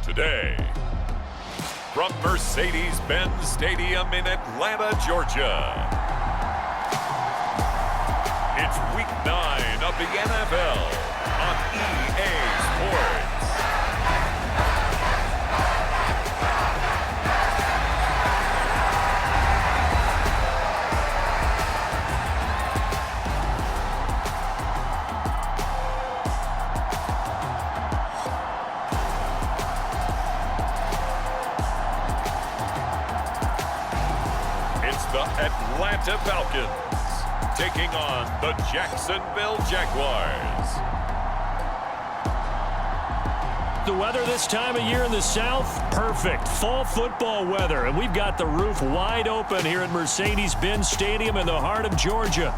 Today, from Mercedes-Benz Stadium in Atlanta, Georgia, it's Week 9 of the NFL on EA Sports. The Atlanta Falcons taking on the Jacksonville Jaguars. The weather this time of year in the South, perfect. Fall football weather, and we've got the roof wide open here at Mercedes-Benz Stadium in the heart of Georgia.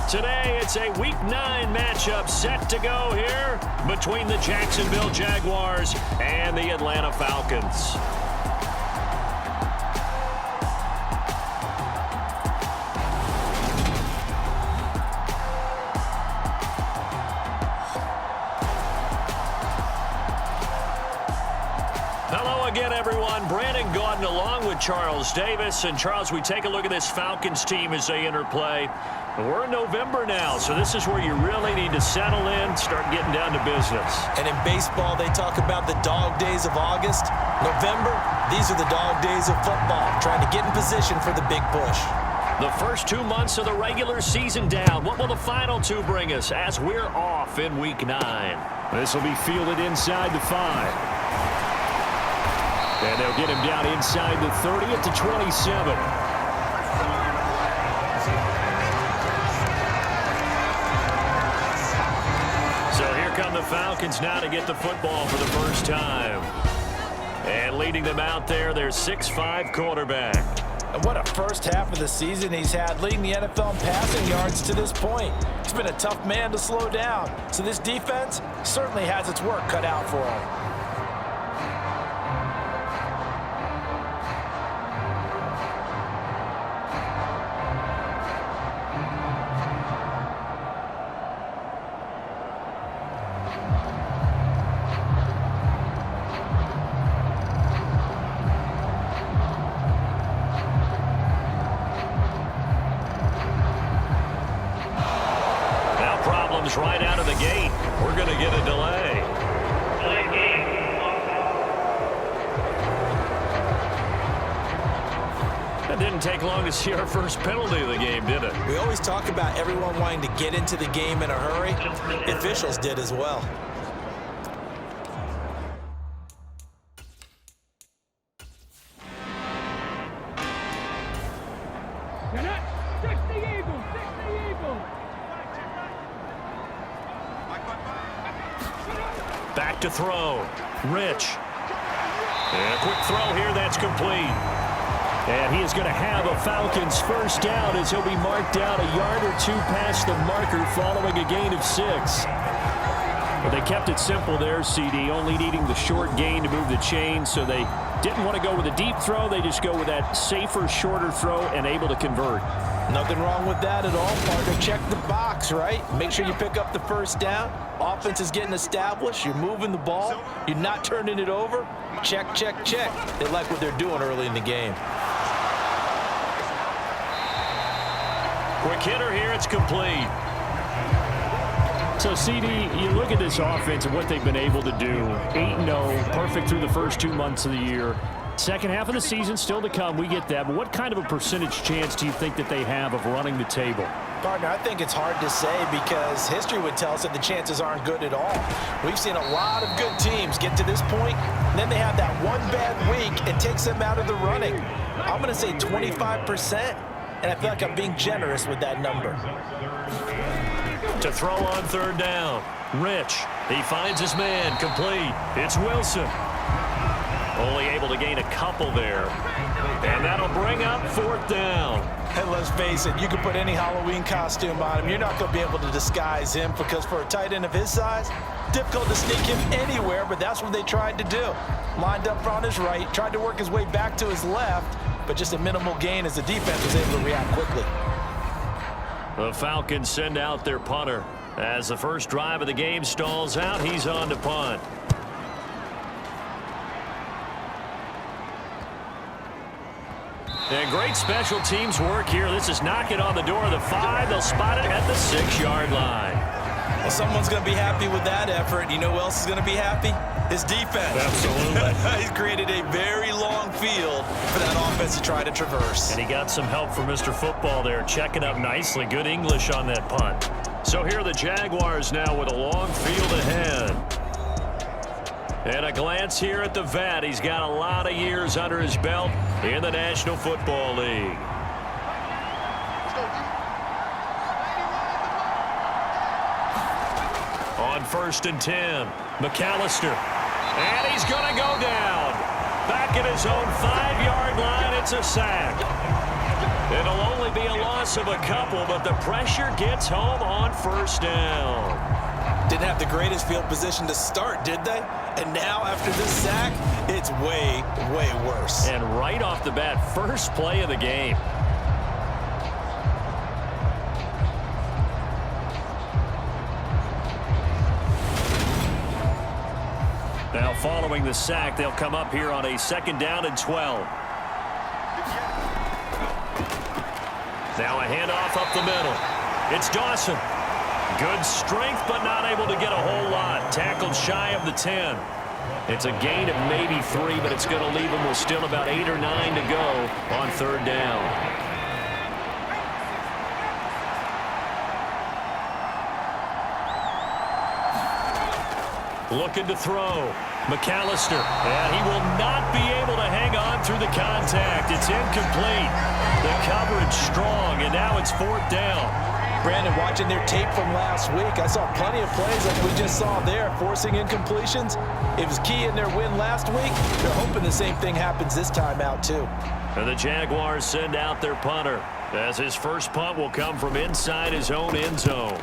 Today, it's a Week 9 matchup set to go here between the Jacksonville Jaguars and the Atlanta Falcons. Again, everyone, Brandon Gordon along with Charles Davis. And Charles, we take a look at this Falcons team as they interplay. We're in November now, so this is where you really need to settle in, start getting down to business. And in baseball, they talk about the dog days of August. November, these are the dog days of football, trying to get in position for the big push. The first 2 months of the regular season down. What will the final two bring us as we're off in Week 9? This will be fielded inside the 5. And they'll get him down inside the 30 at the 27. So here come the Falcons now to get the football for the first time. And leading them out there, their 6'5" quarterback. And what a first half of the season he's had, leading the NFL in passing yards to this point. He's been a tough man to slow down. So this defense certainly has its work cut out for him. Right out of the gate. We're going to get a delay. It didn't take long to see our first penalty of the game, did it? We always talk about everyone wanting to get into the game in a hurry. The officials did as well. Back to throw. Rich. And a quick throw here. That's complete. And he is going to have a Falcons first down as he'll be marked down a yard or two past the marker following a gain of 6. But they kept it simple there, CD, only needing the short gain to move the chain, so they didn't want to go with a deep throw. They just go with that safer, shorter throw and able to convert. Nothing wrong with that at all, partner. Check the box, right? Make sure you pick up the first down. Offense is getting established. You're moving the ball. You're not turning it over. Check, check, check. They like what they're doing early in the game. Quick hitter here. It's complete. So, CD, you look at this offense and what they've been able to do. 8-0, perfect through the first 2 months of the year. Second half of the season still to come. We get that. But what kind of a percentage chance do you think that they have of running the table? Partner, I think it's hard to say because history would tell us that the chances aren't good at all. We've seen a lot of good teams get to this point, and then they have that one bad week. It takes them out of the running. I'm going to say 25%, and I feel like I'm being generous with that number. To throw on third down. Rich. He finds his man. Complete. It's Wilson. Only able to gain a couple there. And that'll bring up fourth down. And let's face it, you can put any Halloween costume on him. You're not going to be able to disguise him because for a tight end of his size, difficult to sneak him anywhere, but that's what they tried to do. Lined up on his right, tried to work his way back to his left, but just a minimal gain as the defense was able to react quickly. The Falcons send out their punter. As the first drive of the game stalls out, he's on to punt. And great special teams work here. This is knocking on the door of the 5. They'll spot it at the 6-yard line. Well, someone's going to be happy with that effort. You know who else is going to be happy? His defense. Absolutely. He's created a very long field for that offense to try to traverse. And he got some help from Mr. Football there, checking up nicely. Good English on that punt. So here are the Jaguars now with a long field ahead. And a glance here at the vet. He's got a lot of years under his belt in the National Football League. On 1st and 10, McAllister. And he's going to go down. Back at his own 5-yard line, it's a sack. It'll only be a loss of a couple, but the pressure gets home on 1st down. Didn't have the greatest field position to start, did they? And now, after this sack, it's way, way worse. And right off the bat, first play of the game. Now, following the sack, they'll come up here on a 2nd down and 12. Now a handoff up the middle. It's Dawson. Good strength, but not able to get a whole lot. Tackled shy of the 10. It's a gain of maybe 3, but it's going to leave him with still about 8 or 9 to go on 3rd down. Looking to throw. McAllister. And he will not be able to hang on through the contact. It's incomplete. The coverage strong, and now it's 4th down. Brandon, watching their tape from last week, I saw plenty of plays like we just saw there, forcing incompletions. It was key in their win last week. They're hoping the same thing happens this time out, too. And the Jaguars send out their punter, as his first punt will come from inside his own end zone.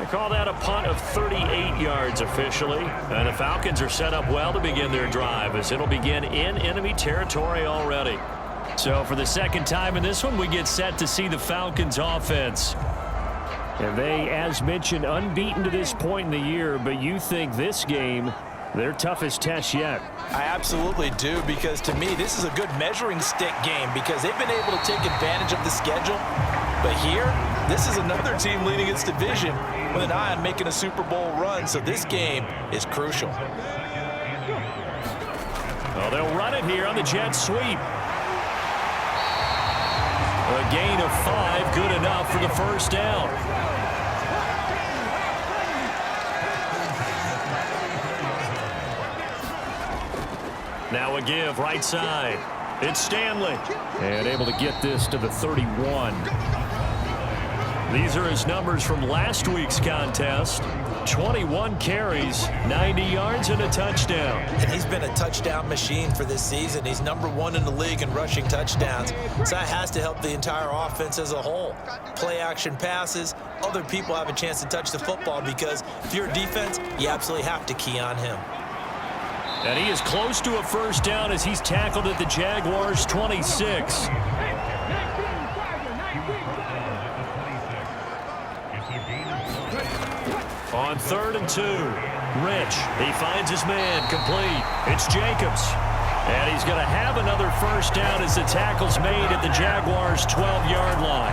They call that a punt of 38 yards officially. And the Falcons are set up well to begin their drive, as it'll begin in enemy territory already. So for the 2nd time in this one, we get set to see the Falcons offense. And they, as mentioned, unbeaten to this point in the year, but you think this game their toughest test yet? I absolutely do, because to me this is a good measuring stick game, because they've been able to take advantage of the schedule. But here, this is another team leading its division with an eye on making a Super Bowl run, so this game is crucial. Well, they'll run it here on the jet sweep. A gain of 5, good enough for the 1st down. Now a give right side. It's Stanley. And able to get this to the 31. These are his numbers from last week's contest. 21 carries, 90 yards, and a touchdown. And he's been a touchdown machine for this season. He's #1 in the league in rushing touchdowns. So that has to help the entire offense as a whole. Play action passes, other people have a chance to touch the football, because if you're a defense, you absolutely have to key on him. And he is close to a 1st down as he's tackled at the Jaguars' 26. On 3rd and 2, Rich, he finds his man, complete. It's Jacobs. And he's going to have another 1st down as the tackle's made at the Jaguars' 12-yard line.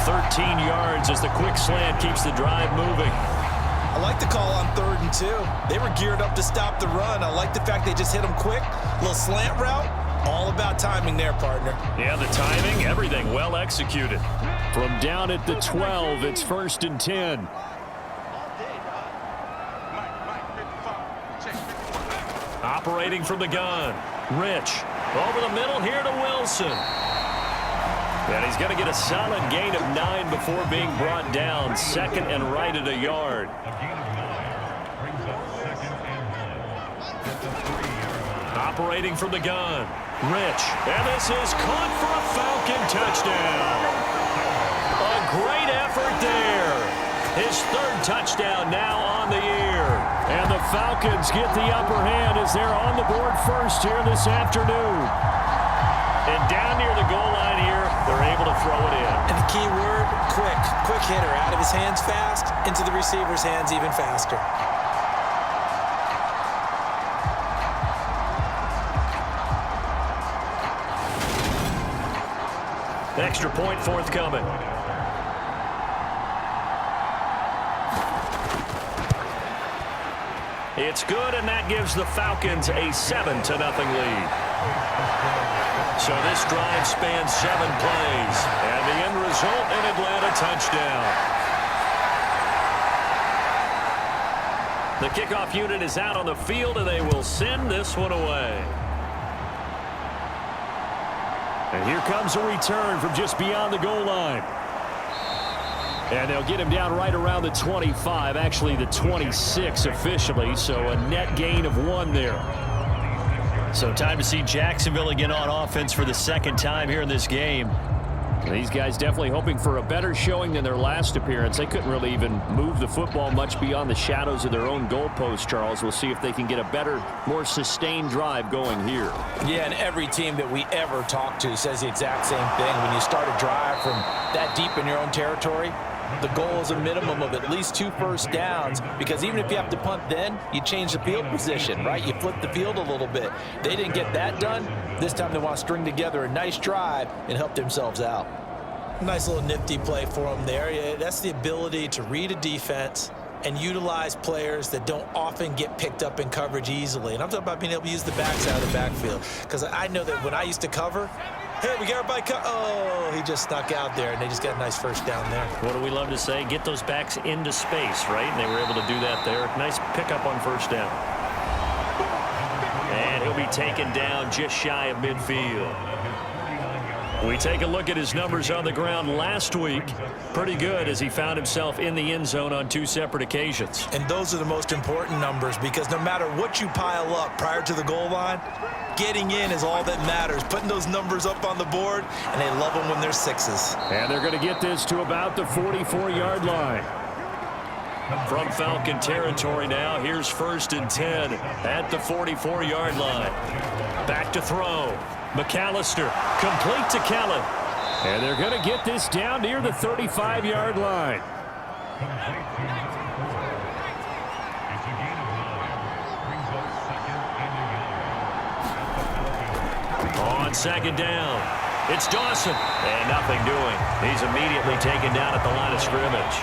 13 yards as the quick slant keeps the drive moving. I like the call on 3rd and 2. They were geared up to stop the run. I like the fact they just hit them quick. Little slant route. All about timing there, partner. Yeah, the timing, everything well executed. From down at the 12, it's 1st and 10. Operating from the gun. Rich. Over the middle here to Wilson. And he's going to get a solid gain of 9 before being brought down. 2nd and right at a yard. Operating from the gun. Rich. And this is caught for a Falcon touchdown. A great effort there. His 3rd touchdown now on the year. And the Falcons get the upper hand as they're on the board first here this afternoon. And down near the goal line here, they're able to throw it in. And the key word, quick. Quick hitter. Out of his hands fast, into the receiver's hands even faster. Extra point forthcoming. It's good, and that gives the Falcons a 7-0 lead. So this drive spans 7 plays, and the end result, an Atlanta touchdown. The kickoff unit is out on the field, and they will send this one away. And here comes a return from just beyond the goal line. And they'll get him down right around the 25, actually the 26 officially, so a net gain of 1 there. So time to see Jacksonville again on offense for the second time here in this game. These guys definitely hoping for a better showing than their last appearance. They couldn't really even move the football much beyond the shadows of their own goalpost, Charles. We'll see if they can get a better, more sustained drive going here. Yeah, and every team that we ever talk to says the exact same thing. When you start a drive from that deep in your own territory, the goal is a minimum of at least 2 first downs, because even if you have to punt then, you change the field position, right? You flip the field a little bit. They didn't get that done. This time they want to string together a nice drive and help themselves out. Nice little nifty play for them there. Yeah, that's the ability to read a defense and utilize players that don't often get picked up in coverage easily. And I'm talking about being able to use the backside of the backfield, because I know that when I used to cover, hey, we got everybody oh, he just snuck out there, and they just got a nice first down there. What do we love to say? Get those backs into space, right? And they were able to do that there. Nice pickup on first down. And he'll be taken down just shy of midfield. We take a look at his numbers on the ground last week. Pretty good, as he found himself in the end zone on 2 separate occasions. And those are the most important numbers, because no matter what you pile up prior to the goal line, getting in is all that matters. Putting those numbers up on the board, and they love them when they're 6s. And they're going to get this to about the 44-yard line. From Falcon territory now, here's 1st and 10 at the 44-yard line. Back to throw. McAllister, complete to Kellen. And they're going to get this down near the 35-yard line. On 2nd down, it's Dawson. And nothing doing. He's immediately taken down at the line of scrimmage.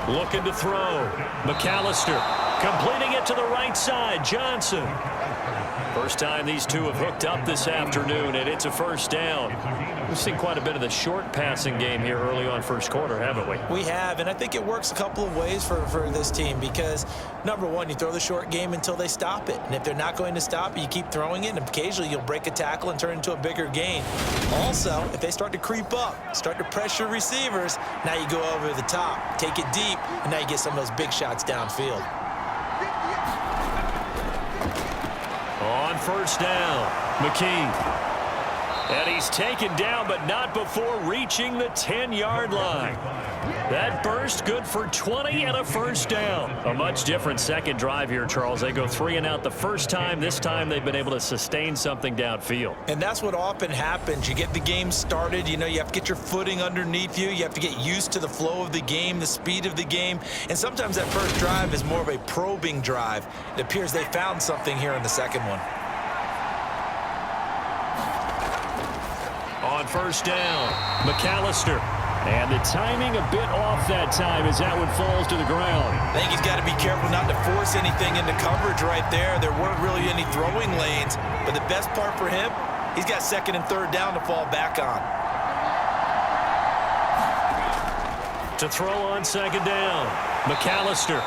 Looking to throw. McAllister completing it to the right side. Johnson. First time these two have hooked up this afternoon, and it's a first down. We've seen quite a bit of the short passing game here early on first quarter, haven't we? We have, and I think it works a couple of ways for this team, because, number one, you throw the short game until they stop it. And if they're not going to stop it, you keep throwing it, and occasionally you'll break a tackle and turn it into a bigger gain. Also, if they start to creep up, start to pressure receivers, now you go over the top, take it deep, and now you get some of those big shots downfield. On first down, McKee. And he's taken down, but not before reaching the 10-yard line. That burst good for 20 and a first down. A much different second drive here, Charles. They go 3 and out the first time. This time they've been able to sustain something downfield. And that's what often happens. You get the game started. You know, you have to get your footing underneath you. You have to get used to the flow of the game, the speed of the game. And sometimes that first drive is more of a probing drive. It appears they found something here in the second one. On first down, McAllister. And the timing a bit off that time as that one falls to the ground. I think he's got to be careful not to force anything into coverage right there. There weren't really any throwing lanes. But the best part for him, he's got 2nd and 3rd down to fall back on. To throw on 2nd down, McAllister.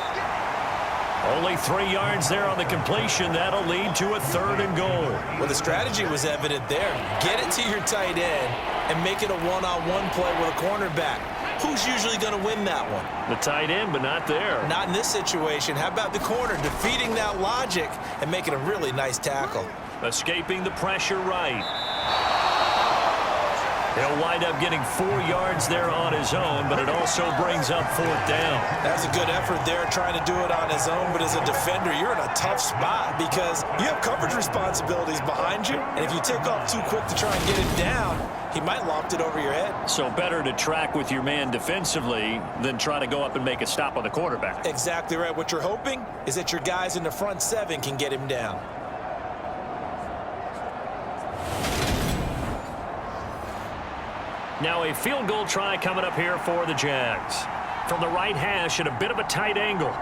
Only 3 yards there on the completion. That'll lead to a 3rd and goal. Well, the strategy was evident there. Get it to your tight end and make it a one-on-one play with a cornerback. Who's usually going to win that one? The tight end, but not there. Not in this situation. How about the corner defeating that logic and making a really nice tackle? Escaping the pressure right. He'll wind up getting 4 yards there on his own, but it also brings up 4th down. That's a good effort there, trying to do it on his own, but as a defender, you're in a tough spot because you have coverage responsibilities behind you, and if you take off too quick to try and get him down, he might loft it over your head. So better to track with your man defensively than try to go up and make a stop on the quarterback. Exactly right. What you're hoping is that your guys in the front 7 can get him down. Now a field goal try coming up here for the Jags. From the right hash at a bit of a tight angle.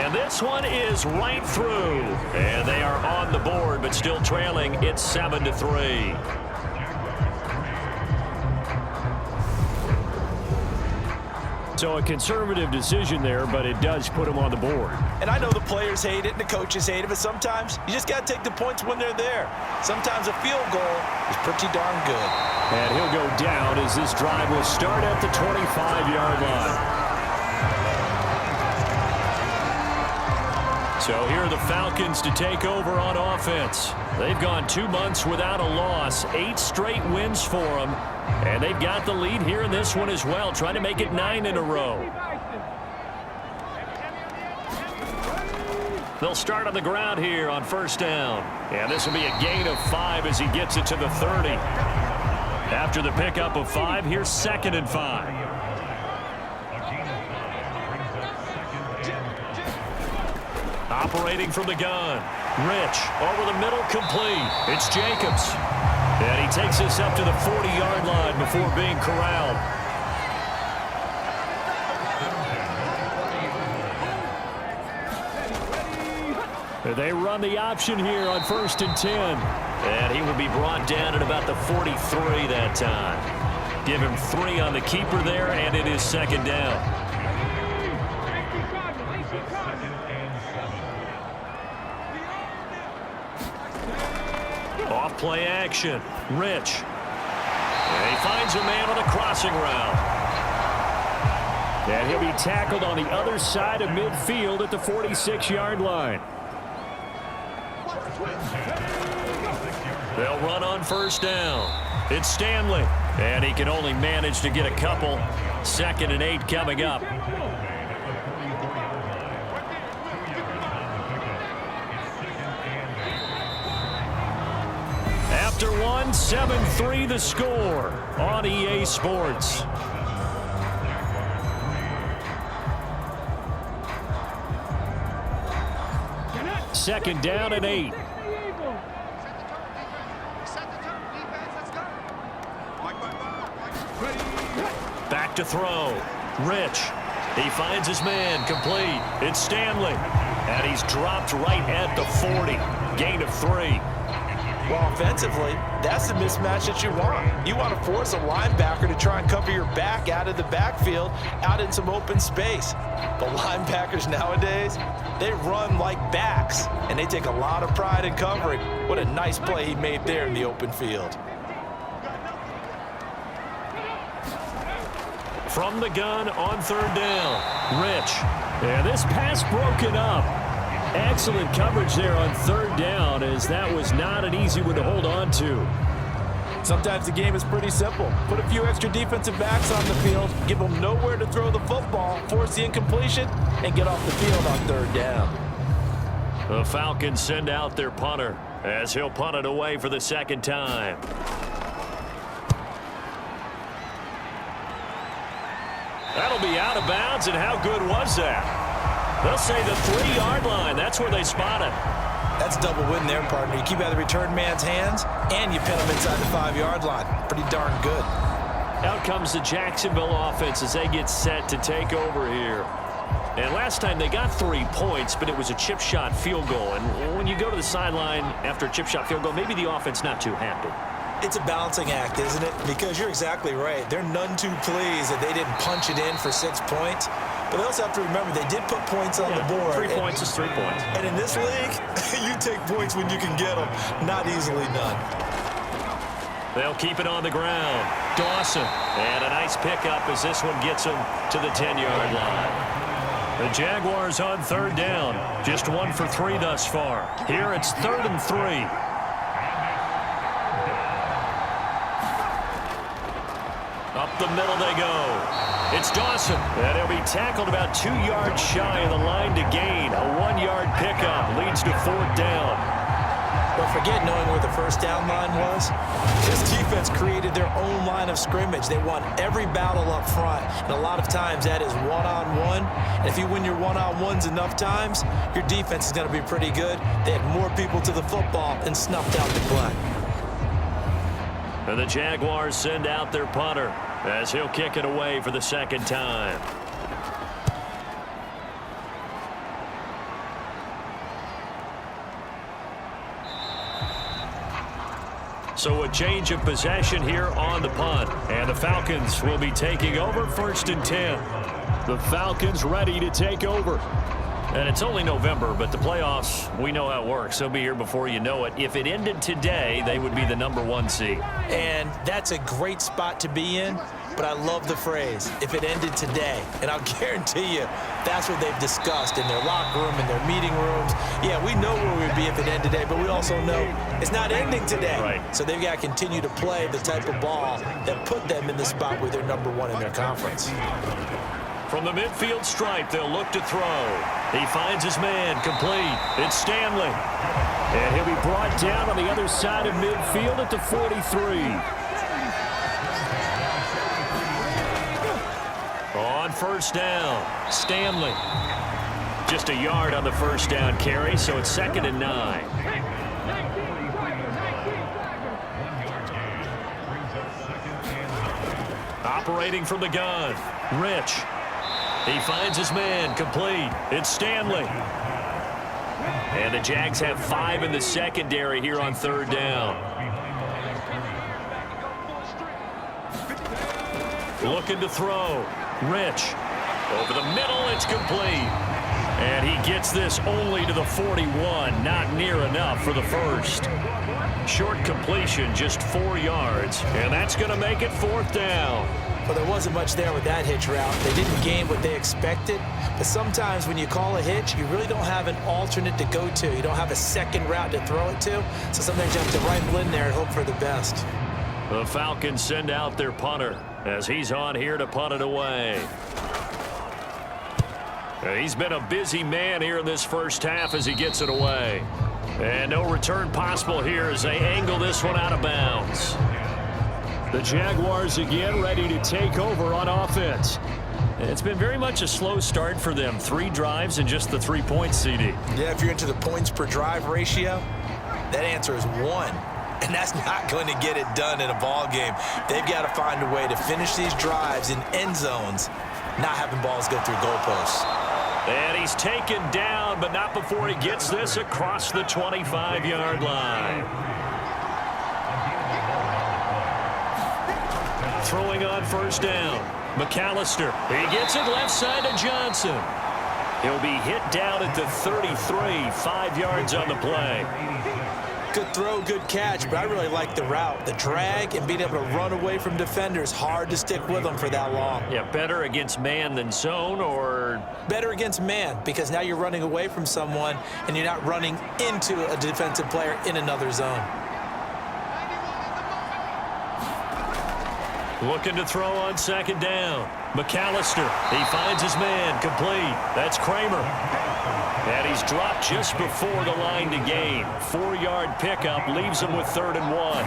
And this one is right through. And they are on the board, but still trailing. It's 7-3. So a conservative decision there, but it does put them on the board. And I know the players hate it and the coaches hate it, but sometimes you just got to take the points when they're there. Sometimes a field goal is pretty darn good. And he'll go down as this drive will start at the 25-yard line. So here are the Falcons to take over on offense. They've gone 2 months without a loss, 8 straight wins for them. And they've got the lead here in this one as well, trying to make it 9 in a row. They'll start on the ground here on first down. And this will be a gain of 5 as he gets it to the 30. After the pickup of 5, here's 2nd and 5. Operating from the gun. Rich over the middle, complete. It's Jacobs. And he takes this up to the 40-yard line before being corralled. They run the option here on 1st and 10. And he will be brought down at about the 43 that time. Give him 3 on the keeper there, and it is 2nd down. Off play action. Rich. And he finds a man on a crossing route. And he'll be tackled on the other side of midfield at the 46-yard line. They'll run on first down. It's Stanley. And he can only manage to get a couple. 2nd and 8 coming up. After 1, 7-3 the score on EA Sports. Second down and 8. Back to throw. Rich. He finds his man, complete. It's Stanley. And he's dropped right at the 40. Gain of 3. Well, offensively, that's the mismatch that you want. You want to force a linebacker to try and cover your back out of the backfield, out in some open space. But linebackers nowadays, they run like backs, and they take a lot of pride in covering. What a nice play he made there in the open field. From the gun on 3rd down, Rich. And this pass broken up. Excellent coverage there on 3rd down, as that was not an easy one to hold on to. Sometimes the game is pretty simple. Put a few extra defensive backs on the field, give them nowhere to throw the football, force the incompletion, and get off the field on 3rd down. The Falcons send out their punter as he'll punt it away for the 2nd time. That'll be out of bounds, and how good was that? They'll say the 3-yard line. That's where they spot it. That's double win there, partner. You keep out of the return man's hands, and you pin him inside the 5-yard line. Pretty darn good. Out comes the Jacksonville offense as they get set to take over here. And last time they got 3 points, but it was a chip shot field goal. And when you go to the sideline after a chip shot field goal, maybe the offense not too happy. It's a balancing act, isn't it? Because you're exactly right. They're none too pleased that they didn't punch it in for 6 points. But they also have to remember they did put points on the board. 3 points is 3 points. And in this league, you take points when you can get them, not easily done. They'll keep it on the ground. Dawson. And a nice pickup as this one gets him to the 10-yard line. The Jaguars on 3rd down. Just 1 for 3 thus far. Here it's 3rd and 3. Up the middle they go. It's Dawson. And he'll be tackled about 2 yards shy of the line to gain. A 1-yard pickup leads to 4th down. But forget knowing where the first down line was. This defense created their own line of scrimmage. They won every battle up front. And a lot of times that is one-on-one. And if you win your one-on-ones enough times, your defense is going to be pretty good. They had more people to the football and snuffed out the play. And the Jaguars send out their punter as he'll kick it away for the second time. So a change of possession here on the punt. And the Falcons will be taking over 1st and 10. The Falcons ready to take over. And it's only November, but the playoffs, we know how it works. They'll be here before you know it. If it ended today, they would be the #1 seed. And that's a great spot to be in, but I love the phrase, if it ended today. And I'll guarantee you, that's what they've discussed in their locker room, in their meeting rooms. Yeah, we know where we'd be if it ended today, but we also know it's not ending today. Right. So they've got to continue to play the type of ball that put them in the spot where they're #1 in their conference. From the midfield stripe, they'll look to throw. He finds his man, complete. It's Stanley. And he'll be brought down on the other side of midfield at the 43. On 1st down, Stanley. Just a yard on the 1st down carry, so it's 2nd and 9. Operating from the gun, Rich. He finds his man, complete. It's Stanley. And the Jags have 5 in the secondary here on 3rd down. Looking to throw. Rich. Over the middle, it's complete. And he gets this only to the 41. Not near enough for the first. Short completion, just 4 yards. And that's going to make it 4th down. Well, there wasn't much there with that hitch route. They didn't gain what they expected. But sometimes when you call a hitch, you really don't have an alternate to go to. You don't have a second route to throw it to. So sometimes you have to rifle in there and hope for the best. The Falcons send out their punter as he's on here to punt it away. And he's been a busy man here in this first half as he gets it away. And no return possible here as they angle this one out of bounds. The Jaguars again ready to take over on offense. It's been very much a slow start for them. 3 drives and just the 3 points, CD. Yeah, if you're into the points per drive ratio, that answer is 1. And that's not going to get it done in a ball game. They've got to find a way to finish these drives in end zones, not having balls go through goalposts. And he's taken down, but not before he gets this across the 25-yard line. Throwing on 1st down. McAllister. He gets it left side to Johnson. He'll be hit down at the 33, 5 yards on the play. Good throw, good catch, but I really like the route. The drag and being able to run away from defenders, hard to stick with them for that long. Yeah, better against man than zone, or? Better against man, because now you're running away from someone and you're not running into a defensive player in another zone. Looking to throw on 2nd down. McAllister. He finds his man, complete. That's Kramer. And he's dropped just before the line to gain. 4-yard pickup leaves him with 3rd and 1.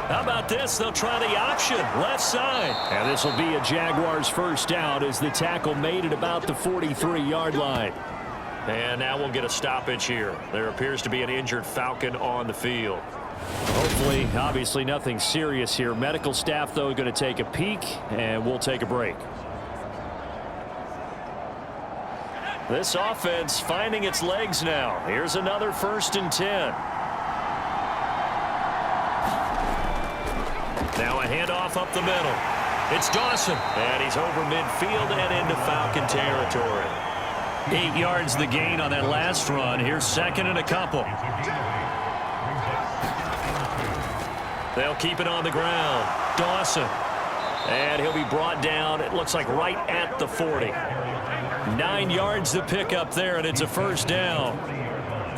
How about this? They'll try the option, left side. And this will be a Jaguars 1st down as the tackle made it about the 43-yard line. And now we'll get a stoppage here. There appears to be an injured Falcon on the field. Hopefully, obviously nothing serious here. Medical staff, though, going to take a peek, and we'll take a break. This offense finding its legs now. Here's another 1st and 10. Now a handoff up the middle. It's Dawson, and he's over midfield and into Falcon territory. 8 yards the gain on that last run. Here's 2nd and a couple. They'll keep it on the ground. Dawson. And he'll be brought down, it looks like right at the 40. 9 yards to pick up there, and it's a 1st down.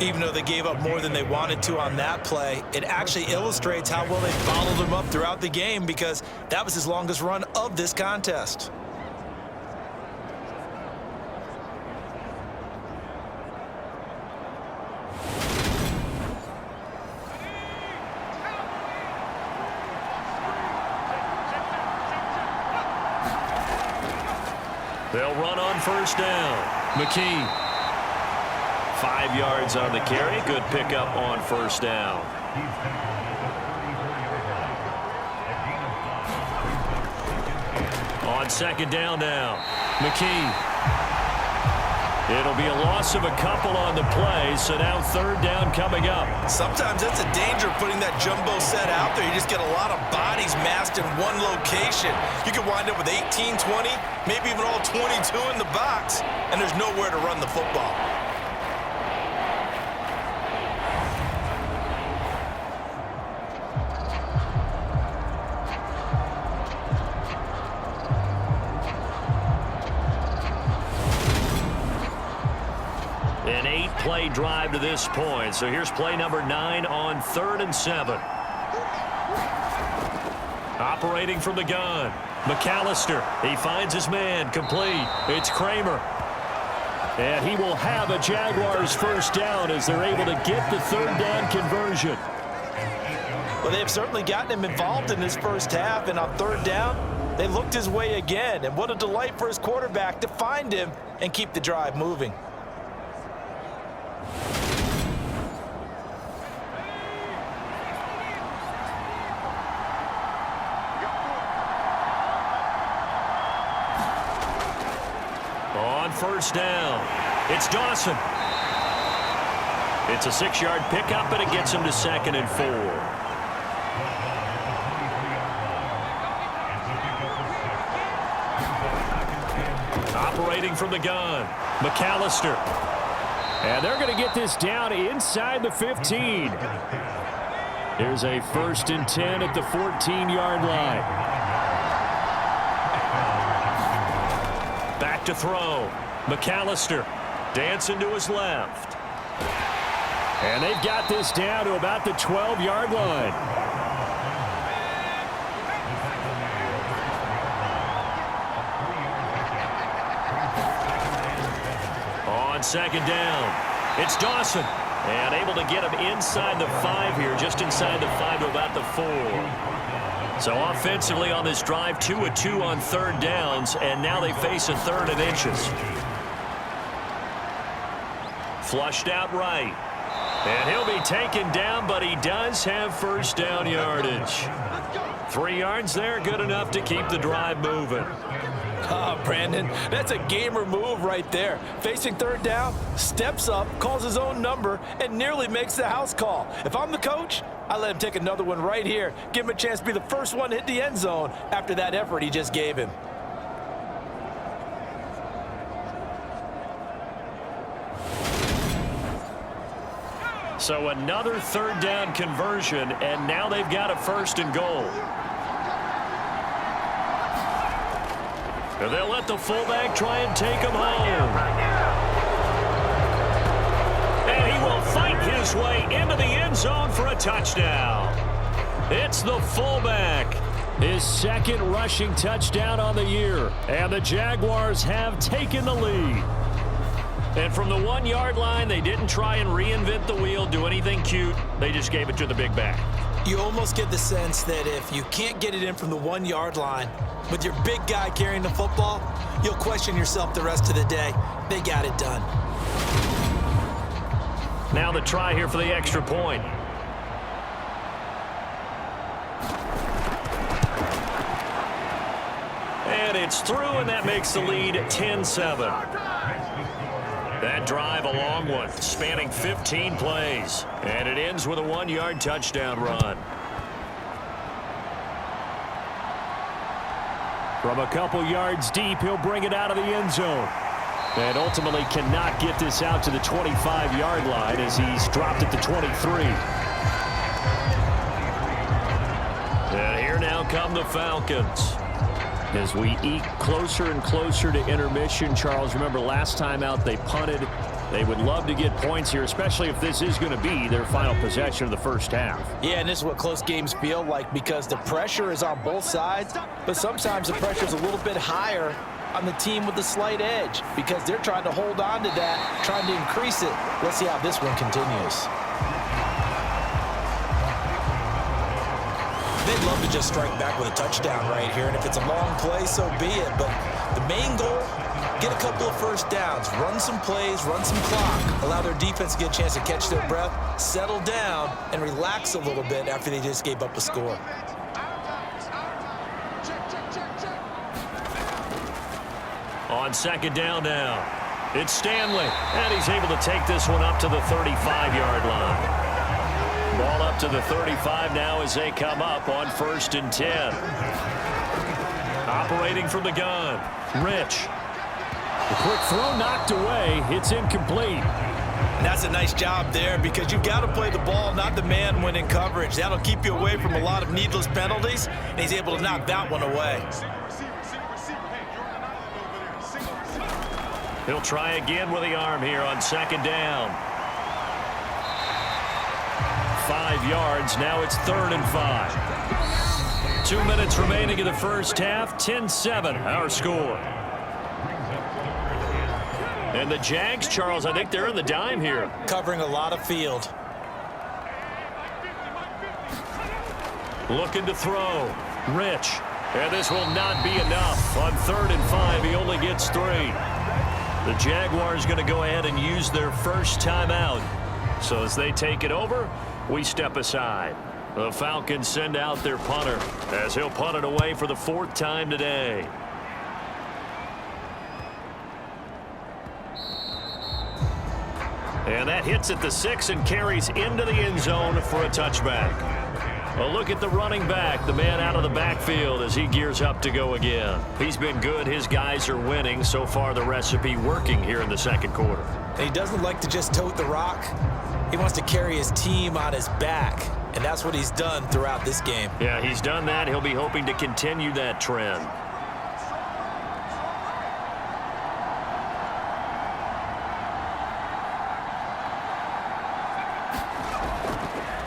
Even though they gave up more than they wanted to on that play, it actually illustrates how well they followed them up throughout the game, because that was his longest run of this contest. They'll run on 1st down. McKee. 5 yards on the carry. Good pickup on 1st down. On second down now, McKee. It'll be a loss of a couple on the play, so now third down coming up. Sometimes that's a danger putting that jumbo set out there. You just get a lot of bodies massed in one location. You could wind up with 18, 20, maybe even all 22 in the box, and there's nowhere to run the football. An 8-play drive to this point. So here's play number 9 on 3rd and 7. Operating from the gun, McAllister. He finds his man, complete. It's Kramer. And he will have a Jaguars first down as they're able to get the third down conversion. Well, they've certainly gotten him involved in this first half, and on third down, they looked his way again. And what a delight for his quarterback to find him and keep the drive moving. On first down, it's Dawson. It's a 6-yard pickup, and it gets him to 2nd and 4. Operating from the gun, McAllister. And they're going to get this down inside the 15. There's a 1st and 10 at the 14-yard line. Back to throw. McAllister dancing to his left. And they've got this down to about the 12-yard line. On second down, it's Dawson. And able to get him inside the 5 here, just inside the 5 to about the 4. So offensively on this drive, 2 of 2 on third downs, and now they face a 3rd and inches. Flushed out right. And he'll be taken down, but he does have first down yardage. 3 yards there, good enough to keep the drive moving. Oh, Brandon, that's a gamer move right there. Facing third down, steps up, calls his own number, and nearly makes the house call. If I'm the coach, I let him take another one right here. Give him a chance to be the first one to hit the end zone after that effort he just gave him. So another 3rd down conversion, and now they've got a 1st and goal. And they'll let the fullback try and take him home. And he will fight his way into the end zone for a touchdown. It's the fullback. His 2nd rushing touchdown on the year. And the Jaguars have taken the lead. And from the 1-yard line, they didn't try and reinvent the wheel, do anything cute. They just gave it to the big back. You almost get the sense that if you can't get it in from the 1-yard line, with your big guy carrying the football, you'll question yourself the rest of the day. They got it done. Now the try here for the extra point. And it's through, and that makes the lead 10-7. That drive a long one, spanning 15 plays. And it ends with a 1-yard touchdown run. From a couple yards deep, he'll bring it out of the end zone. And ultimately cannot get this out to the 25-yard line as he's dropped at the 23. And here now come the Falcons. As we eke closer and closer to intermission, Charles, remember last time out they punted. They would love to get points here, especially if this is going to be their final possession of the first half. Yeah, and this is what close games feel like because the pressure is on both sides, but sometimes the pressure is a little bit higher on the team with the slight edge because they're trying to hold on to that, trying to increase it. Let's see how this one continues. They'd love to just strike back with a touchdown right here, and if it's a long play, so be it. But the main goal, get a couple of first downs, run some plays, run some clock, allow their defense to get a chance to catch their breath, settle down, and relax a little bit after they just gave up a score. On second down now, it's Stanley, and he's able to take this one up to the 35-yard line. Ball up to the 35 now as they come up on 1st and 10. Operating from the gun, Rich. The quick throw knocked away. It's incomplete. And that's a nice job there because you've got to play the ball, not the man when in coverage. That'll keep you away from a lot of needless penalties, and he's able to knock that one away. He'll try again with the arm here on second down. 5 yards. Now it's 3rd and 5. 2 minutes remaining in the first half. 10-7 our score. And the Jags, Charles, I think they're in the dime here. Covering a lot of field. Looking to throw. Rich. And this will not be enough. On 3rd and 5, he only gets 3. The Jaguars going to go ahead and use their first timeout. So as they take it over, we step aside. The Falcons send out their punter as he'll punt it away for the 4th time today. And that hits at the 6 and carries into the end zone for a touchback. A look at the running back, the man out of the backfield as he gears up to go again. He's been good. His guys are winning. So far, the recipe working here in the second quarter. He doesn't like to just tote the rock. He wants to carry his team on his back, and that's what he's done throughout this game. Yeah, he's done that. He'll be hoping to continue that trend.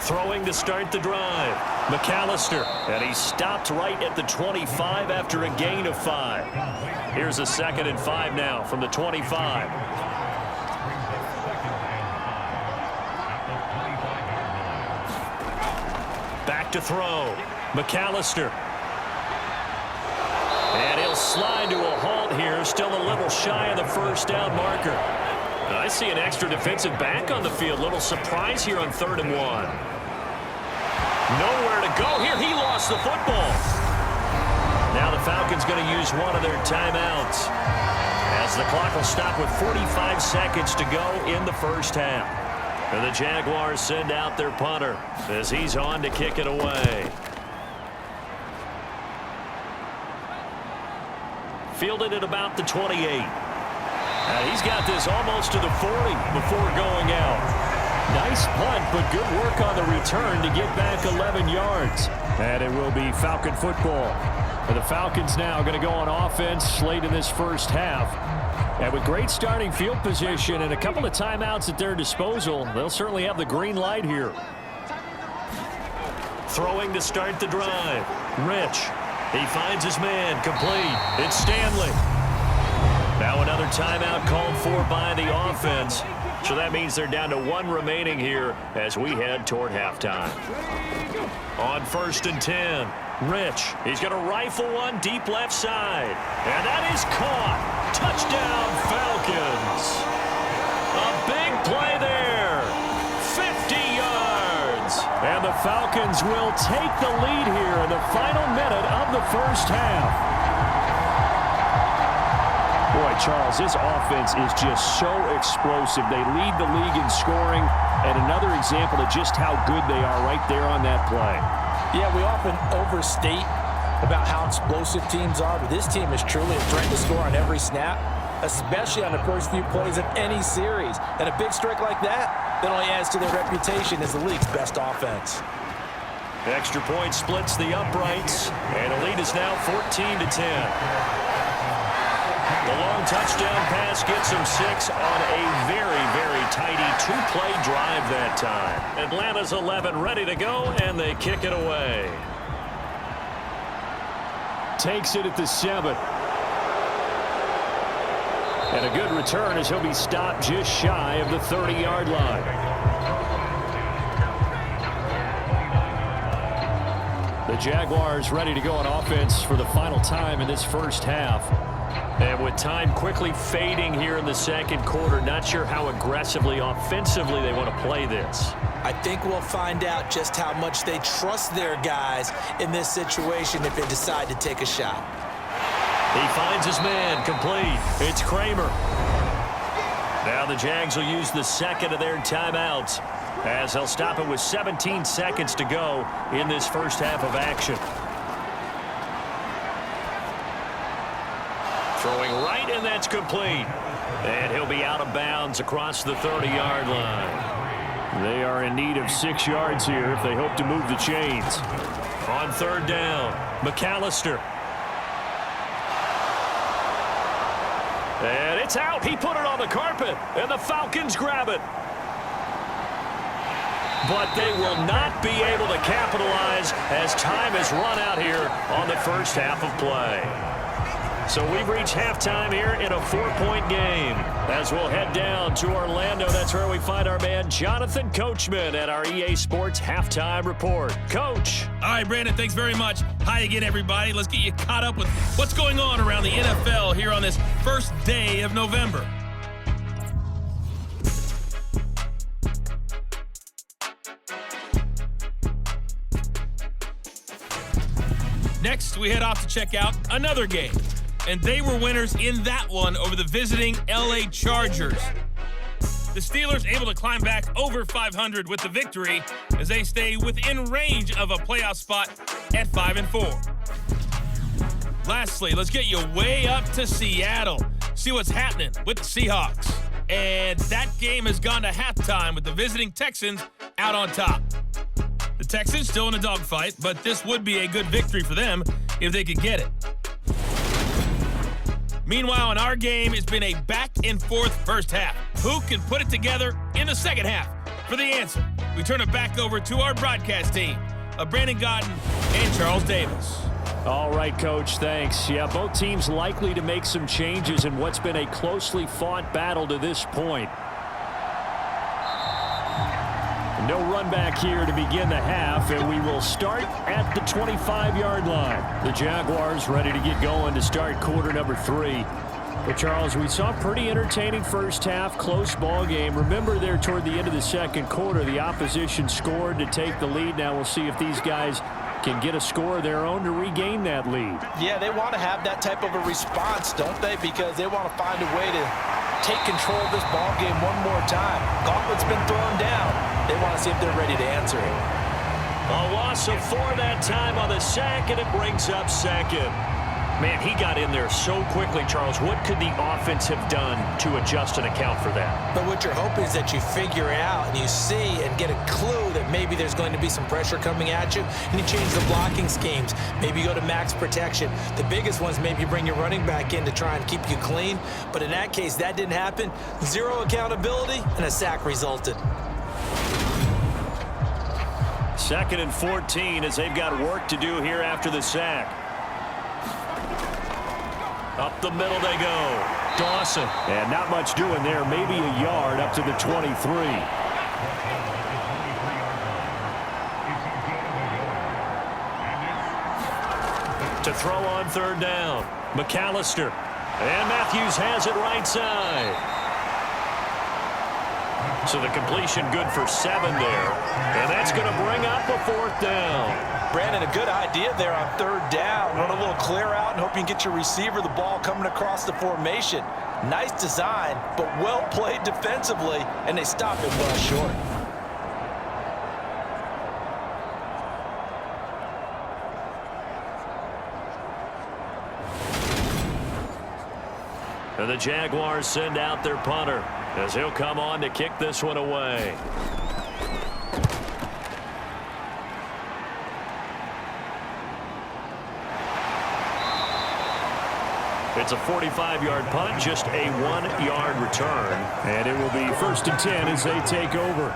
Throwing to start the drive. McAllister, and he's stopped right at the 25 after a gain of 5. Here's a 2nd and 5 now from the 25. Back to throw. McAllister. And he'll slide to a halt here. Still a little shy of the first down marker. I see an extra defensive back on the field. Little surprise here on 3rd and 1. Nowhere to go here. He lost the football. Now the Falcons going to use one of their timeouts as the clock will stop with 45 seconds to go in the first half. And the Jaguars send out their punter as he's on to kick it away. Fielded at about the 28. He's got this almost to the 40 before going out. Nice punt, but good work on the return to get back 11 yards. And it will be Falcon football. And the Falcons now going to go on offense late in this first half. And with great starting field position and a couple of timeouts at their disposal, they'll certainly have the green light here. Throwing to start the drive. Rich. He finds his man. Complete. It's Stanley. Now another timeout called for by the offense. So that means they're down to 1 remaining here as we head toward halftime. On 1st and 10, Rich. He's going to rifle one deep left side. And that is caught. Touchdown, Falcons. A big play there. 50 yards. And the Falcons will take the lead here in the final minute of the first half. Boy, Charles, this offense is just so explosive. They lead the league in scoring, and another example of just how good they are right there on that play. Yeah, we often overstate about how explosive teams are, but this team is truly a threat to score on every snap, especially on the first few plays of any series. And a big strike like that only adds to their reputation as the league's best offense. Extra point splits the uprights, and the lead is now 14-10. The long touchdown pass gets him 6 on a very, very tidy 2-play drive that time. Atlanta's 11 ready to go, and they kick it away. Takes it at the 7. And a good return as he'll be stopped just shy of the 30-yard line. The Jaguars ready to go on offense for the final time in this first half. And with time quickly fading here in the second quarter, not sure how aggressively, offensively they want to play this. I think we'll find out just how much they trust their guys in this situation if they decide to take a shot. He finds his man, complete. It's Kramer. Now the Jags will use the second of their timeouts as they'll stop it with 17 seconds to go in this first half of action. Throwing right, and that's complete. And he'll be out of bounds across the 30-yard line. They are in need of 6 yards here if they hope to move the chains. On third down, McAllister. And it's out. He put it on the carpet, and the Falcons grab it. But they will not be able to capitalize as time has run out here on the first half of play. So we've reached halftime here in a 4-point game. As we'll head down to Orlando, that's where we find our man Jonathan Coachman at our EA Sports Halftime Report. Coach. All right, Brandon, thanks very much. Hi again, everybody. Let's get you caught up with what's going on around the NFL here on this first day of November. Next, we head off to check out another game. And they were winners in that one over the visiting LA Chargers. The Steelers able to climb back over 500 with the victory as they stay within range of a playoff spot at 5-4. Lastly, let's get you way up to Seattle. See what's happening with the Seahawks. And that game has gone to halftime with the visiting Texans out on top. The Texans still in a dogfight, but this would be a good victory for them if they could get it. Meanwhile, in our game, it's been a back-and-forth first half. Who can put it together in the second half? For the answer, we turn it back over to our broadcast team of Brandon Godden and Charles Davis. All right, Coach, thanks. Yeah, both teams likely to make some changes in what's been a closely fought battle to this point. No run back here to begin the half, and we will start at the 25-yard line. The Jaguars ready to get going to start quarter number 3. But, Charles, we saw a pretty entertaining first half, close ball game. Remember there toward the end of the second quarter, the opposition scored to take the lead. Now we'll see if these guys can get a score of their own to regain that lead. Yeah, they want to have that type of a response, don't they? Because they want to find a way to take control of this ball game one more time. Gauntlet's been thrown down. They want to see if they're ready to answer it. A loss of 4 that time on the sack, and it brings up second. Man, he got in there so quickly, Charles. What could the offense have done to adjust and account for that? But what you're hoping is that you figure out and you see and get a clue that maybe there's going to be some pressure coming at you, and you change the blocking schemes. Maybe you go to max protection. The biggest ones, maybe you bring your running back in to try and keep you clean. But in that case, that didn't happen. 0 accountability, and a sack resulted. 2nd and 14 as they've got work to do here after the sack. Up the middle they go. Dawson. And not much doing there. Maybe a yard up to the 23. To throw on third down. McAllister. And Matthews has it right side. So the completion good for 7 there. And that's going to bring up a 4th down. Brandon, a good idea there on third down. Run a little clear out and hope you can get your receiver the ball coming across the formation. Nice design, but well played defensively, and they stop it well short. And the Jaguars send out their punter as he'll come on to kick this one away. It's a 45-yard punt, just a 1-yard return. And it will be 1st and 10 as they take over.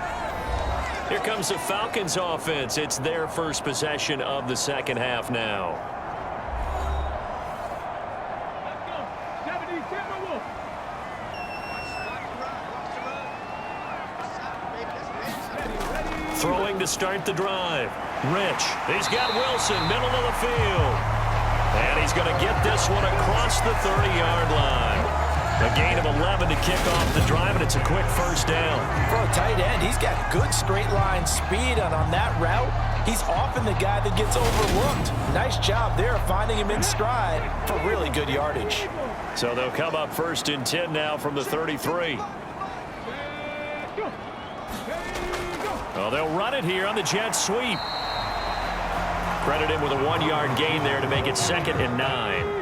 Here comes the Falcons offense. It's their first possession of the second half now. Throwing to start the drive. Rich. He's got Wilson, middle of the field. And he's going to get this one across the 30-yard line. A gain of 11 to kick off the drive, and it's a quick first down. For a tight end, he's got good straight line speed, and on that route, he's often the guy that gets overlooked. Nice job there finding him in stride for really good yardage. So they'll come up 1st and 10 now from the 33. Well, they'll run it here on the jet sweep. Credit him with a 1-yard gain there to make it 2nd and 9.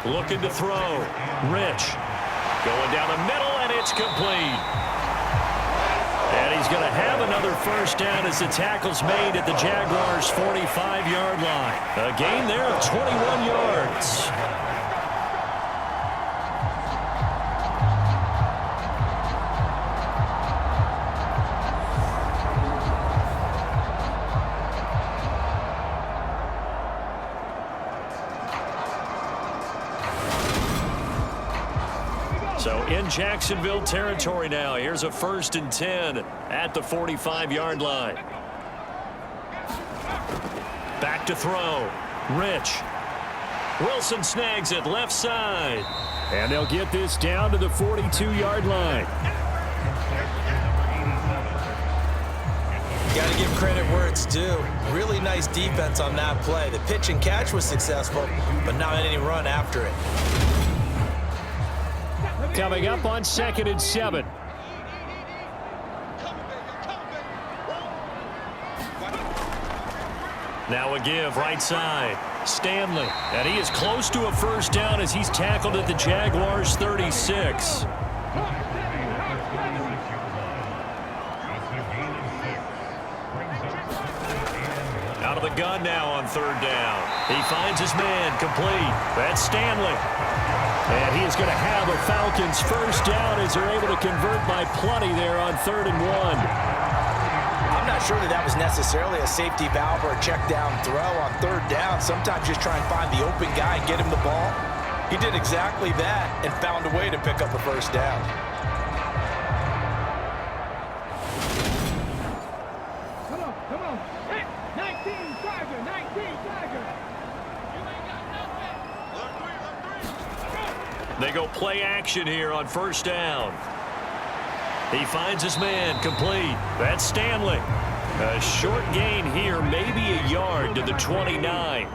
Looking to throw. Rich. Going down the middle, and it's complete. And he's going to have another first down as the tackle's made at the Jaguars' 45-yard line. A gain there of 21 yards. So in Jacksonville territory now. Here's a 1st and 10 at the 45-yard line. Back to throw. Rich. Wilson snags it left side. And they'll get this down to the 42-yard line. Got to give credit where it's due. Really nice defense on that play. The pitch and catch was successful, but not any run after it. Coming up on 2nd and 7. Now a give right side. Stanley. And he is close to a first down as he's tackled at the Jaguars' 36. Out of the gun now on 3rd down. He finds his man complete. That's Stanley. And he is going to have a Falcons first down as they're able to convert by plenty there on 3rd and 1. I'm not sure that was necessarily a safety valve or a check down throw on 3rd down. Sometimes just try and find the open guy and get him the ball. He did exactly that and found a way to pick up a first down. Come on. Hey, 19 Tiger. They go play action here on 1st down. He finds his man complete. That's Stanley. A short gain here, maybe a yard to the 29.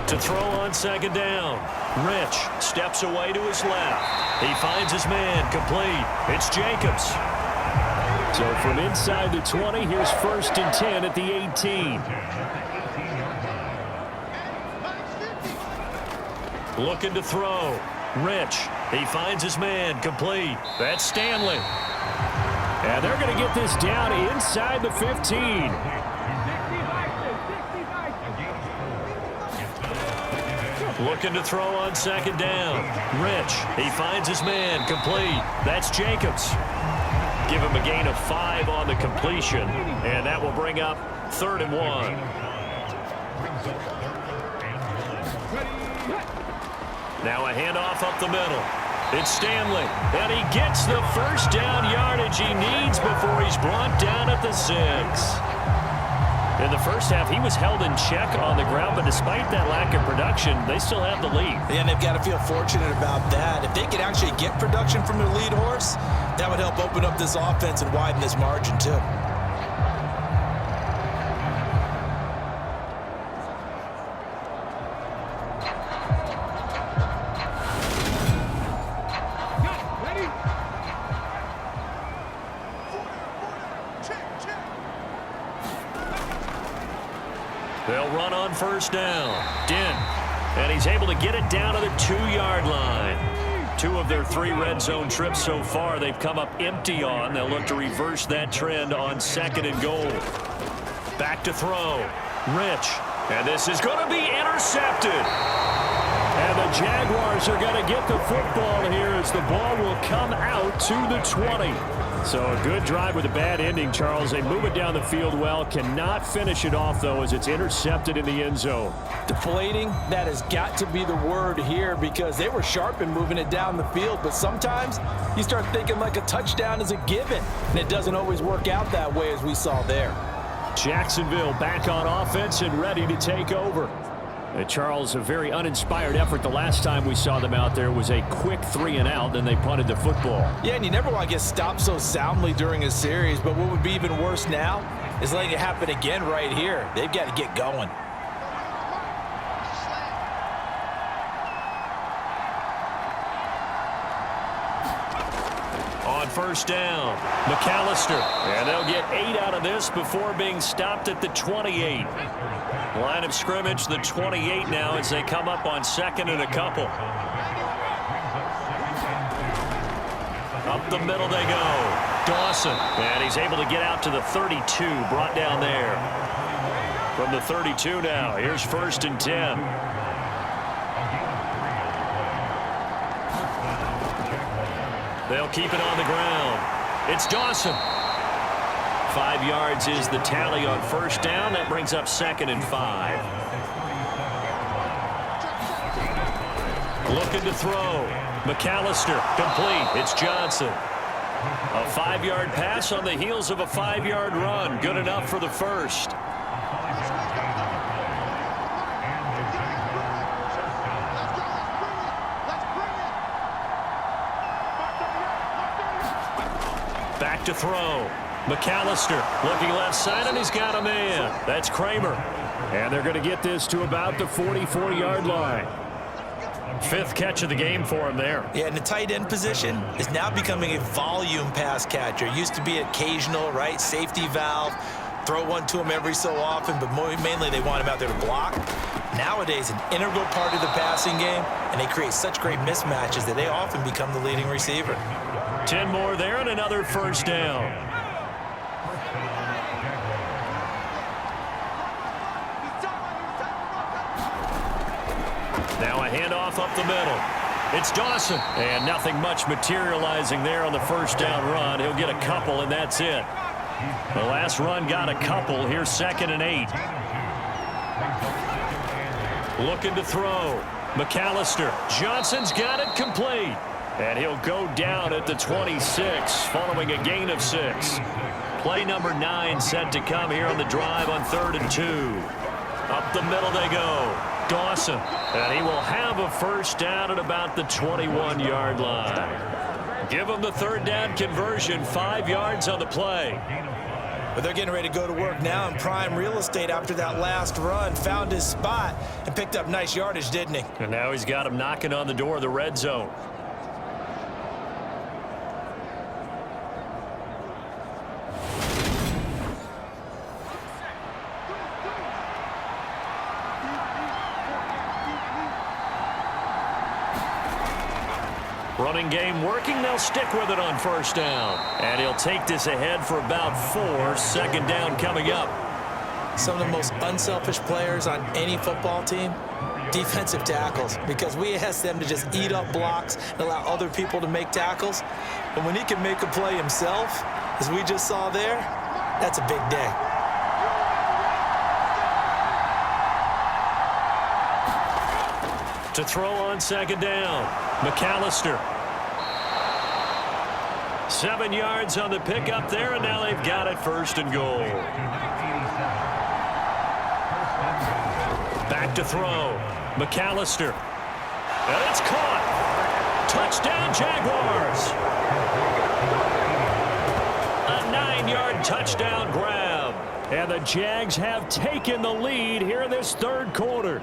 To throw on 2nd down. Rich steps away to his left. He finds his man complete. It's Jacobs. So from inside the 20, here's 1st and 10 at the 18. Looking to throw. Rich. He finds his man complete. That's Stanley. And they're going to get this down inside the 15. Looking to throw on 2nd down. Rich. He finds his man complete. That's Jacobs. Give him a gain of 5 on the completion. And that will bring up 3rd and 1. Now a handoff up the middle. It's Stanley. And he gets the first down yardage he needs before he's brought down at the 6. In the first half, he was held in check on the ground, but despite that lack of production, they still have the lead. Yeah, and they've got to feel fortunate about that. If they could actually get production from their lead horse, that would help open up this offense and widen this margin, too. They'll run on 1st down. Dent. And he's able to get it down to the 2-yard line. 2 of their 3 red zone trips so far they've come up empty on. They'll look to reverse that trend on 2nd and goal. Back to throw. Rich. And this is going to be intercepted. And the Jaguars are going to get the football here as the ball will come out to the 20. So a good drive with a bad ending, Charles. They move it down the field well. Cannot finish it off, though, as it's intercepted in the end zone. Deflating, that has got to be the word here because they were sharp in moving it down the field. But sometimes you start thinking like a touchdown is a given, and it doesn't always work out that way as we saw there. Jacksonville back on offense and ready to take over. Charles, a very uninspired effort. The last time we saw them out there was a quick 3-and-out, then they punted the football. Yeah, and you never want to get stopped so soundly during a series, but what would be even worse now is letting it happen again right here. They've got to get going. On first down, McAllister. And they'll get 8 out of this before being stopped at the 28. Line of scrimmage, the 28 now as they come up on second and a couple. Up the middle they go. Dawson. And he's able to get out to the 32, brought down there. From the 32 now, here's 1st and 10. They'll keep it on the ground. It's Dawson. 5 yards is the tally on first down. That brings up 2nd and 5. Looking to throw. McAllister complete. It's Johnson. A 5-yard pass on the heels of a 5-yard run. Good enough for the first. Back to throw. McAllister looking left side, and he's got a man. That's Kramer. And they're going to get this to about the 44-yard line. 5th catch of the game for him there. Yeah, and the tight end position is now becoming a volume pass catcher. Used to be occasional, right? Safety valve. Throw one to him every so often, but mainly they want him out there to block. Nowadays, an integral part of the passing game, and they create such great mismatches that they often become the leading receiver. 10 more there and another first down. Now a handoff up the middle. It's Dawson. And nothing much materializing there on the first down run. He'll get a couple, and that's it. The last run got a couple. Here's 2nd and 8. Looking to throw. McAllister. Johnson's got it complete. And he'll go down at the 26 following a gain of 6. Play number 9 set to come here on the drive on 3rd and 2. Up the middle they go. Dawson. And he will have a first down at about the 21-yard line. Give him the 3rd down conversion. 5 yards on the play. But they're getting ready to go to work now in prime real estate after that last run. Found his spot and picked up nice yardage, didn't he? And now he's got him knocking on the door of the red zone. Running game working. They'll stick with it on first down. And he'll take this ahead for about 4. 2nd down coming up. Some of the most unselfish players on any football team, defensive tackles, because we ask them to just eat up blocks and allow other people to make tackles. But when he can make a play himself, as we just saw there, that's a big day. To throw on 2nd down. McAllister. 7 yards on the pickup there, and now they've got it 1st and goal. Back to throw. McAllister. And it's caught. Touchdown, Jaguars. A 9-yard touchdown grab. And the Jags have taken the lead here in this 3rd quarter.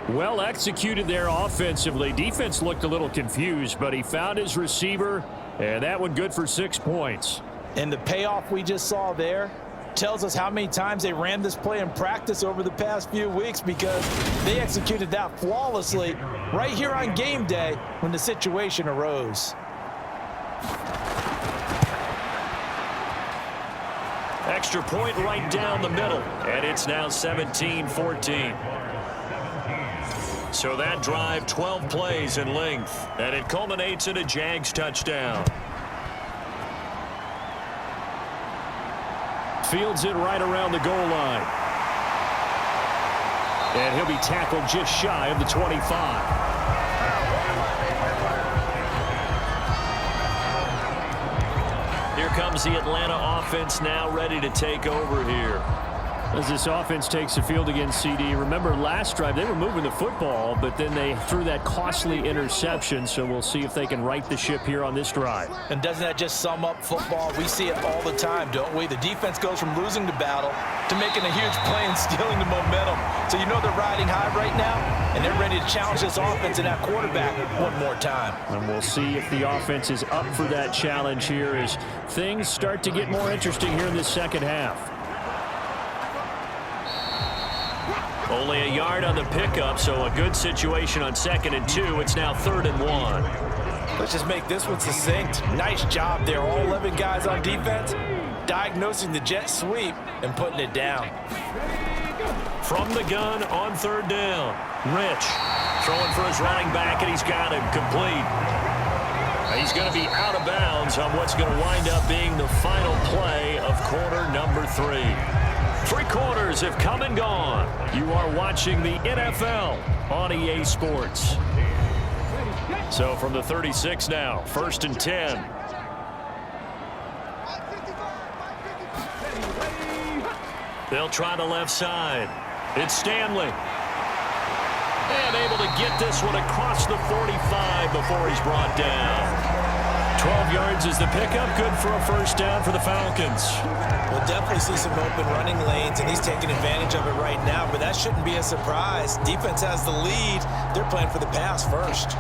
Well executed there offensively. Defense looked a little confused, but he found his receiver, and that one good for 6 points. And the payoff we just saw there tells us how many times they ran this play in practice over the past few weeks, because they executed that flawlessly right here on game day when the situation arose. Extra point right down the middle, and it's now 17-14. So that drive, 12 plays in length, and it culminates in a Jags touchdown. Fields it right around the goal line. And he'll be tackled just shy of the 25. Here comes the Atlanta offense now ready to take over here. As this offense takes the field against CD, remember last drive they were moving the football, but then they threw that costly interception, so we'll see if they can right the ship here on this drive. And doesn't that just sum up football? We see it all the time, don't we? The defense goes from losing the battle to making a huge play and stealing the momentum. So you know they're riding high right now, and they're ready to challenge this offense and that quarterback one more time. And we'll see if the offense is up for that challenge here as things start to get more interesting here in this second half. Only a yard on the pickup, so a good situation on 2nd and 2. It's now 3rd and 1. Let's just make this one succinct. Nice job there. All 11 guys on defense diagnosing the jet sweep and putting it down. From the gun on 3rd down. Rich throwing for his running back, and he's got him complete. He's going to be out of bounds on what's going to wind up being the final play of quarter number 3. 3 quarters have come and gone. You are watching the NFL on EA Sports. So from the 36 now, 1st and 10. They'll try the left side. It's Stanley. And able to get this one across the 45 before he's brought down. 12 yards is the pickup, good for a 1st down for the Falcons. We'll definitely see some open running lanes, and he's taking advantage of it right now, but that shouldn't be a surprise. Defense has the lead. They're playing for the pass first.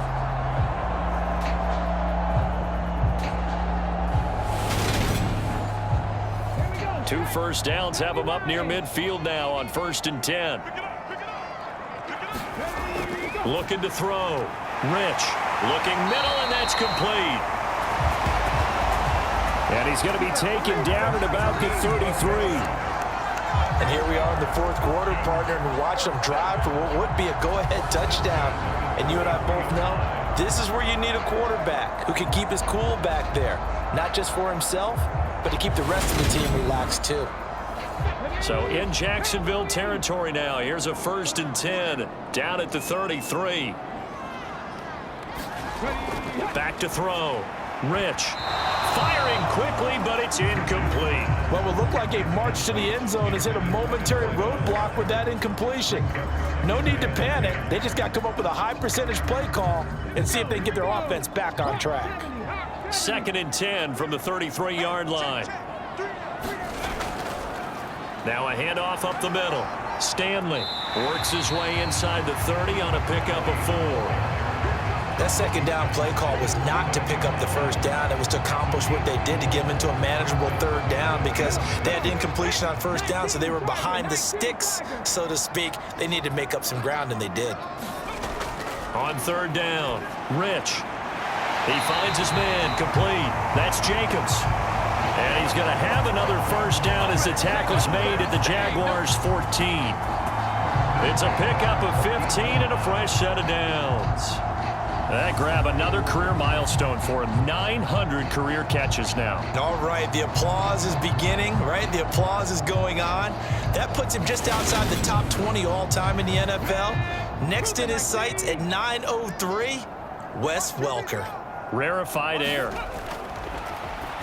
Two 1st downs have him up near midfield now on 1st and 10. Looking to throw. Rich looking middle, and that's complete. And he's going to be taken down at about the 33. And here we are in the 4th quarter, partner, and watch them drive for what would be a go-ahead touchdown. And you and I both know this is where you need a quarterback who can keep his cool back there, not just for himself, but to keep the rest of the team relaxed too. So in Jacksonville territory now, here's a 1st and 10 down at the 33. Back to throw. Rich firing quickly, but it's incomplete. What would look like a march to the end zone has hit a momentary roadblock with that incompletion. No need to panic. They just got to come up with a high percentage play call and see if they can get their offense back on track. 2nd and 10 from the 33-yard line. Now a handoff up the middle. Stanley works his way inside the 30 on a pickup of 4. That 2nd down play call was not to pick up the 1st down. It was to accomplish what they did to get them into a manageable 3rd down because they had incompletion on 1st down, so they were behind the sticks, so to speak. They needed to make up some ground, and they did. On 3rd down, Rich. He finds his man complete. That's Jacobs. And he's going to have another 1st down as the tackle's made at the Jaguars 14. It's a pickup of 15 and a fresh set of downs. That grab another career milestone for him. 900 career catches now. All right, the applause is beginning, right? The applause is going on. That puts him just outside the top 20 all-time in the NFL. Next in his sights at 903, Wes Welker. Rarefied air.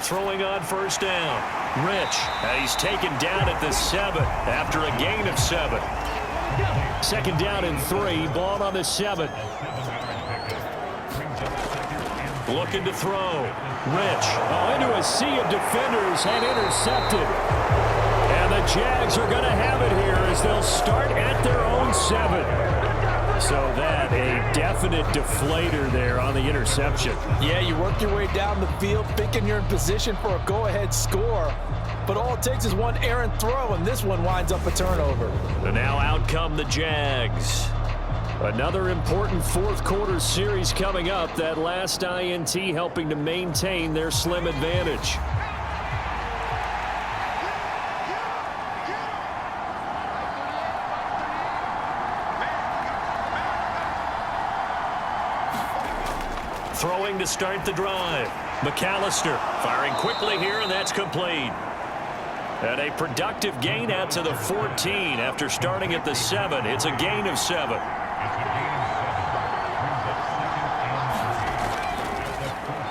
Throwing on 1st down. Rich. And he's taken down at the 7 after a gain of 7. 2nd down and 3. Ball on the 7. Looking to throw. Rich. Oh, into a sea of defenders and intercepted. And the Jags are going to have it here as they'll start at their own 7. So that a definite deflator there on the interception. Yeah, you work your way down the field thinking you're in position for a go-ahead score. But all it takes is one errant throw, and this one winds up a turnover. And now out come the Jags. Another important 4th quarter series coming up. That last INT helping to maintain their slim advantage. Throwing to start the drive. McAllister firing quickly here, and that's complete. And a productive gain out to the 14 after starting at the 7. It's a gain of 7.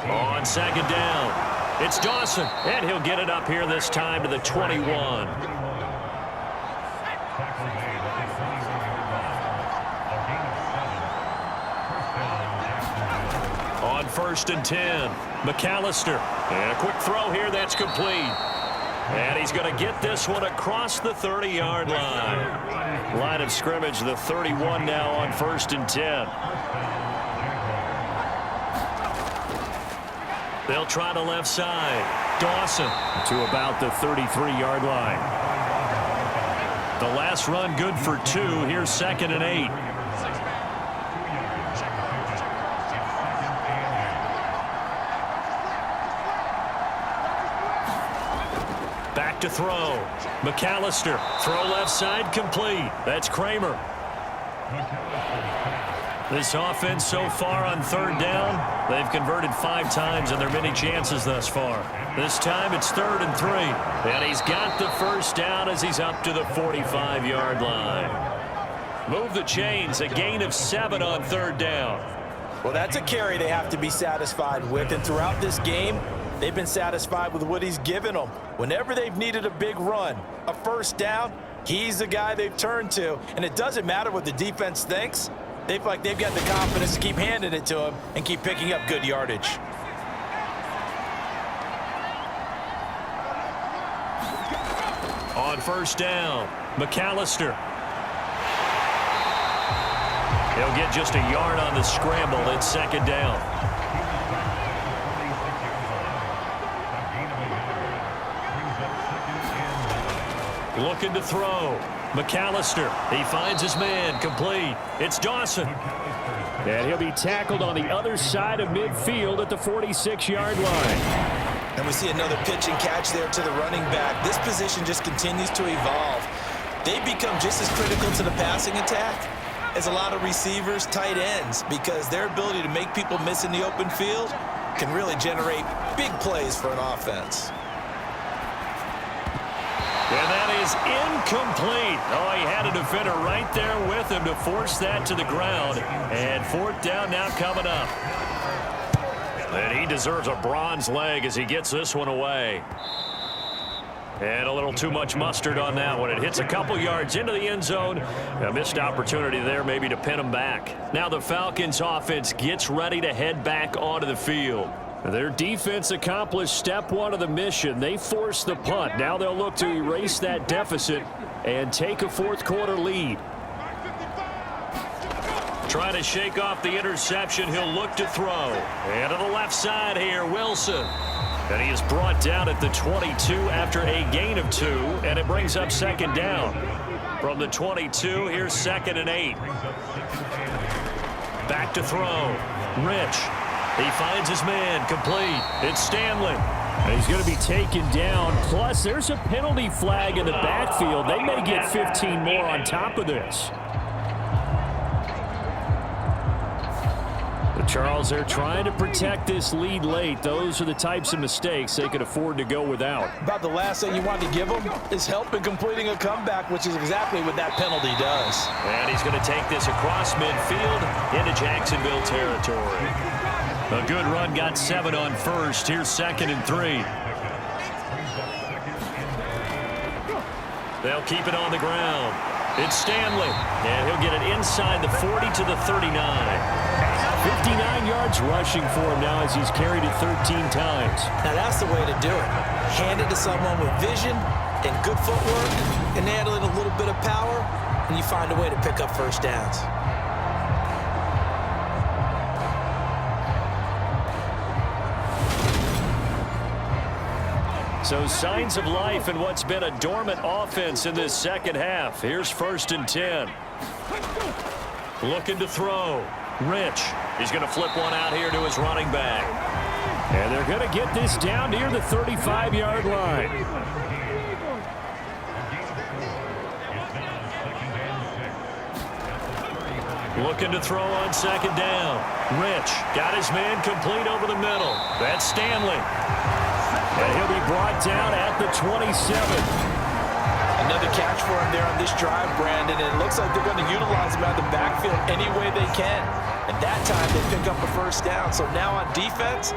On 2nd down, it's Dawson, and he'll get it up here this time to the 21. first and 10. McAllister. And a quick throw here. That's complete. And he's going to get this one across the 30-yard line. Line of scrimmage, the 31 now on first and 10. They'll try the left side. Dawson to about the 33-yard line. The last run good for 2. Here's 2nd and 8. Back to throw. McAllister. Throw left side complete. That's Kramer. This offense so far on 3rd down, they've converted 5 times in their many chances thus far. This time it's 3rd and 3. And he's got the first down as he's up to the 45-yard line. Move the chains, a gain of 7 on 3rd down. Well, that's a carry they have to be satisfied with. And throughout this game, they've been satisfied with what he's given them. Whenever they've needed a big run, a first down, he's the guy they've turned to. And it doesn't matter what the defense thinks. They feel like they've got the confidence to keep handing it to him and keep picking up good yardage. On first down, McAllister. He'll get just a yard on the scramble. It's 2nd down. Looking to throw. McAllister. He finds his man. Complete. It's Dawson. And he'll be tackled on the other side of midfield at the 46-yard line. And we see another pitch and catch there to the running back. This position just continues to evolve. They become just as critical to the passing attack as a lot of receivers, tight ends, because their ability to make people miss in the open field can really generate big plays for an offense. And that is incomplete. Oh, he had a defender right there with him to force that to the ground. And 4th down now coming up. And he deserves a bronze leg as he gets this one away. And a little too much mustard on that one. It hits a couple yards into the end zone. A missed opportunity there maybe to pin him back. Now the Falcons offense gets ready to head back onto the field. Their defense accomplished step 1 of the mission. They forced the punt. Now they'll look to erase that deficit and take a 4th quarter lead. Trying to shake off the interception. He'll look to throw. And to the left side here, Wilson. And he is brought down at the 22 after a gain of 2. And it brings up 2nd down. From the 22, here's 2nd and 8. Back to throw. Rich. He finds his man. Complete. It's Stanley. And he's going to be taken down. Plus, there's a penalty flag in the backfield. They may get 15 more on top of this. The Charles, they're trying to protect this lead late. Those are the types of mistakes they could afford to go without. About the last thing you want to give them is help in completing a comeback, which is exactly what that penalty does. And he's going to take this across midfield into Jacksonville territory. A good run, got 7 on first. Here's 2nd and 3. They'll keep it on the ground. It's Stanley, and he'll get it inside the 40 to the 39. 59 yards rushing for him now as he's carried it 13 times. Now that's the way to do it. Hand it to someone with vision and good footwork, and add in a little bit of power, and you find a way to pick up first downs. So signs of life in what's been a dormant offense in this second half. Here's 1st and 10. Looking to throw. Rich. He's going to flip one out here to his running back. And they're going to get this down near the 35-yard line. Looking to throw on 2nd down. Rich got his man complete over the middle. That's Stanley. And he'll be brought down at the 27. Another catch for him there on this drive, Brandon, and it looks like they're going to utilize him out of the backfield any way they can. And that time they pick up a first down. So now on defense,